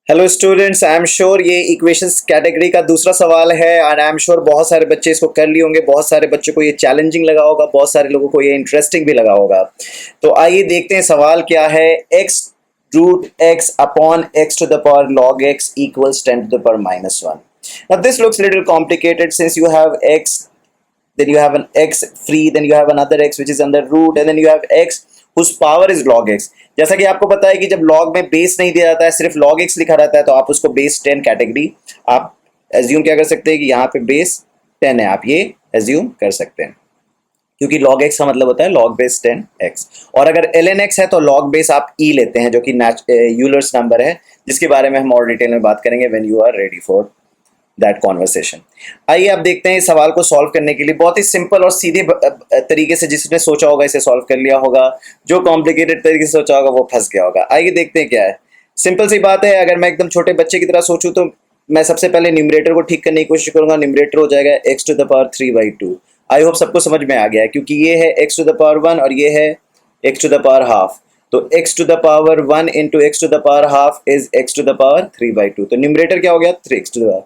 Hello students, I am sure ये equations category का दूसरा सवाल है और आई एम श्योर बहुत सारे बच्चे इसको कर लिए होंगे। बहुत सारे बच्चों को ये चैलेंजिंग लगा होगा, बहुत सारे लोगों को ये इंटरेस्टिंग भी लगा होगा। तो आइए देखते हैं सवाल क्या है। X root X upon X to the power log X equals 10 to the power minus 1. Now this looks a little complicated since you have x, then you have an x free, then you have another x which is under root, and then you have x whose power is log x. जैसा कि आपको पता है कि जब log में base नहीं दिया जाता है, सिर्फ log x लिखा रहता है, तो आप उसको बेस 10 कैटेगरी आप एज्यूम क्या कर सकते हैं कि यहाँ पे बेस 10 है, आप ये एज्यूम कर सकते हैं क्योंकि log x का मतलब होता है log बेस 10x। और अगर ln x है तो log बेस आप e लेते हैं जो कि यूलर्स नंबर है, जिसके बारे में हम और डिटेल में बात करेंगे when you are ready for that conversation. आइए आप देखते हैं इस सवाल को सॉल्व करने के लिए। बहुत ही सिंपल और सीधे तरीके से जिसने सोचा होगा इसे सॉल्व कर लिया होगा, जो कॉम्प्लिकेटेड तरीके से सोचा होगा वो फंस गया होगा। आइए देखते हैं क्या है। सिंपल सी बात है, अगर मैं एकदम छोटे बच्चे की तरह सोचूं तो मैं सबसे पहले न्यूमरेटर को ठीक करने की कोशिश करूंगा। न्यूमरेटर हो जाएगा X to the power 3/2। I hope सबको समझ में आ गया है, क्योंकि ये है एक्स टू द पावर 1 और ये है X to the power half. तो x to the power 1 into X to the power half is x to the power 3/2। तो न्यूमरेटर क्या हो गया 3x to the power,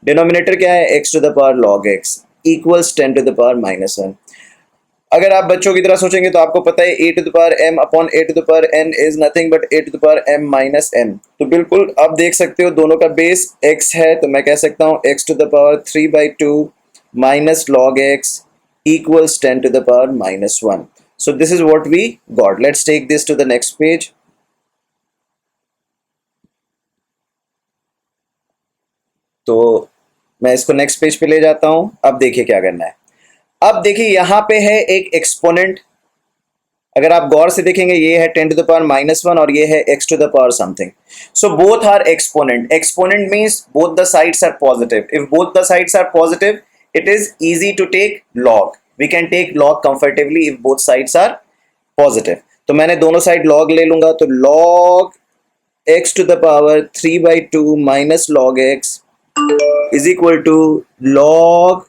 denominator क्या है x to the power log x equals 10 to the power -1। अगर आप बच्चों की तरह सोचेंगे तो आपको पता है a to the power m upon a to the power n is nothing but a to the power m minus n। तो बिल्कुल आप देख सकते हो दोनों का बेस x है, तो मैं कह सकता हूँ x to the power 3/2 minus log x equals 10 to the power -1. So this is what we got. Let's take this to the next page. तो मैं इसको नेक्स्ट पेज पे ले जाता हूं। अब देखिए क्या करना है। अब देखिए यहां पे है एक एक्सपोनेंट, अगर आप गौर से देखेंगे ये है 10 to the power -1 और ये है x to the power something. So both are exponent. Exponent means both the sides are positive. If both the sides are positive, it is easy to take log. We can take log comfortably if both sides are positive. तो मैंने दोनों side log ले लूंगा, तो log x to the power 3/2 minus log x is equal to log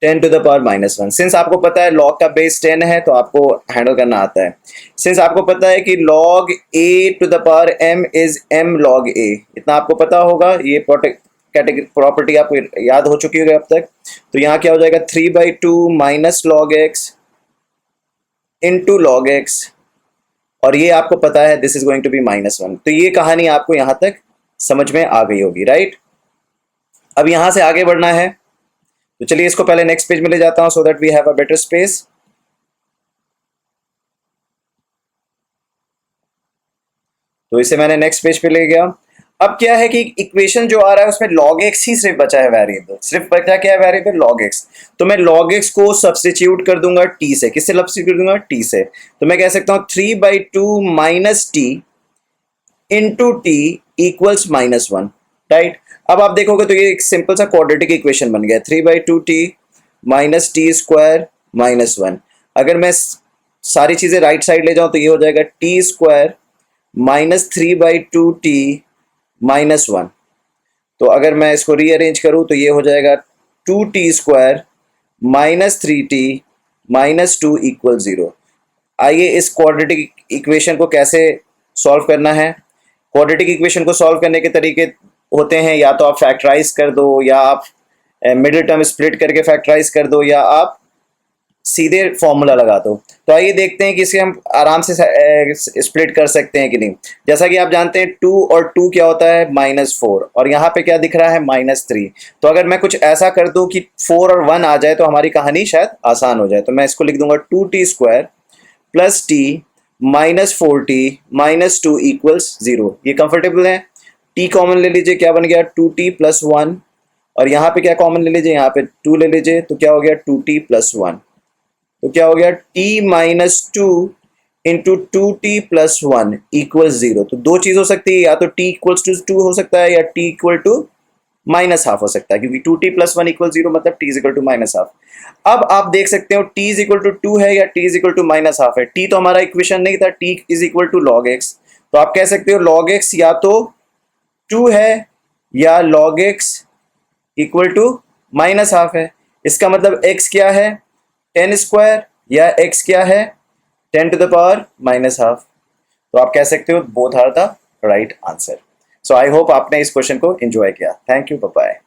10 to the power -1। Since आपको पता है log का बेस 10 है तो आपको हैंडल करना आता है। सिंस आपको पता है कि log a to the power m is m log a, इतना आपको पता होगा, ये प्रॉपर्टी आपको याद हो चुकी होगी अब तक। तो यहाँ क्या हो जाएगा 3/2 minus log X into log X, और ये आपको पता है this is going to be -1। तो ये कहानी आपको यहाँ तक समझ में आ गई होगी, राइट। अब यहाँ से आगे बढ़ना है, तो चलिए इसको पहले नेक्स्ट पेज में ले जाता हूँ so that we have a better space. तो इसे मैंने नेक्स्ट पेज पे ले गया। अब क्या है कि इक्वेशन जो आ रहा है उसमें log x ही सिर्फ बचा है वेरिएबल, सिर्फ बचा क्या है वेरिएबल log x। तो मैं log x को सब्स्टिट्यूट कर दूंगा t से। किससे सब्स्टिट्यूट कर दूंगा t से। तो मैं कह सकता हूं 3/2 minus T into T equals -1, right. अब आप देखोगे तो ये एक सिंपल सा क्वाड्रेटिक इक्वेशन बन गया 3/2 टी माइनस टी स्क्वायर -1। अगर मैं सारी चीजें राइट साइड ले जाऊं तो ये हो जाएगा टी स्क्वायर माइनस 3/2 टी -1। तो अगर मैं इसको रीअरेंज करूं तो ये हो जाएगा 2t square minus 3t minus 2 equal 0। आइए इस क्वाड्रेटिक इक्वेशन को कैसे सॉल्व करना है। क्वाड्रेटिक इक्वेशन को सॉल्व करने के तरीके होते हैं, या तो आप फैक्टराइज कर दो, या आप मिडिल टर्म स्प्लिट करके फैक्टराइज कर दो, या आप सीधे फॉर्मूला लगा दो। तो आइए देखते हैं कि इसे हम आराम से स्प्लिट कर सकते हैं कि नहीं। जैसा कि आप जानते हैं 2 और 2 क्या होता है -4, और यहाँ पे क्या दिख रहा है -3। तो अगर मैं कुछ ऐसा कर दूं कि 4 और 1 आ जाए तो हमारी कहानी शायद आसान हो जाए। तो मैं इसको लिख दूंगा 2t square plus T minus 4t minus 2 equals 0। ये कंफर्टेबल है। t कॉमन ले लीजिए, क्या बन गया 2t प्लस 1, और यहाँ पे क्या कॉमन ले लीजिए, यहाँ पे 2 ले लीजिए, तो क्या हो गया 2t प्लस 1। तो क्या हो गया t minus 2 into 2t plus 1 equal 0। तो दो चीज हो सकती है, या तो t इक्वल्स टू 2 हो सकता है, या t इक्वल टू -1/2 हो सकता है, क्योंकि 2t प्लस 1 इक्वल 0 मतलब t इज इक्वल टू -1/2। अब आप देख सकते हो t इज इक्वल टू 2 है या t इज इक्वल टू -1/2 है। t तो हमारा इक्वेशन नहीं था, t is equal to log x। तो आप कह सकते हो log x या तो 2 है या log x इक्वल टू -1/2 है। इसका मतलब x क्या है 10 स्क्वायर, या x क्या है 10 to the power -1/2। तो आप कह सकते हो both are the right answer. So I hope आपने इस क्वेश्चन को एंजॉय किया। Thank you, bye bye.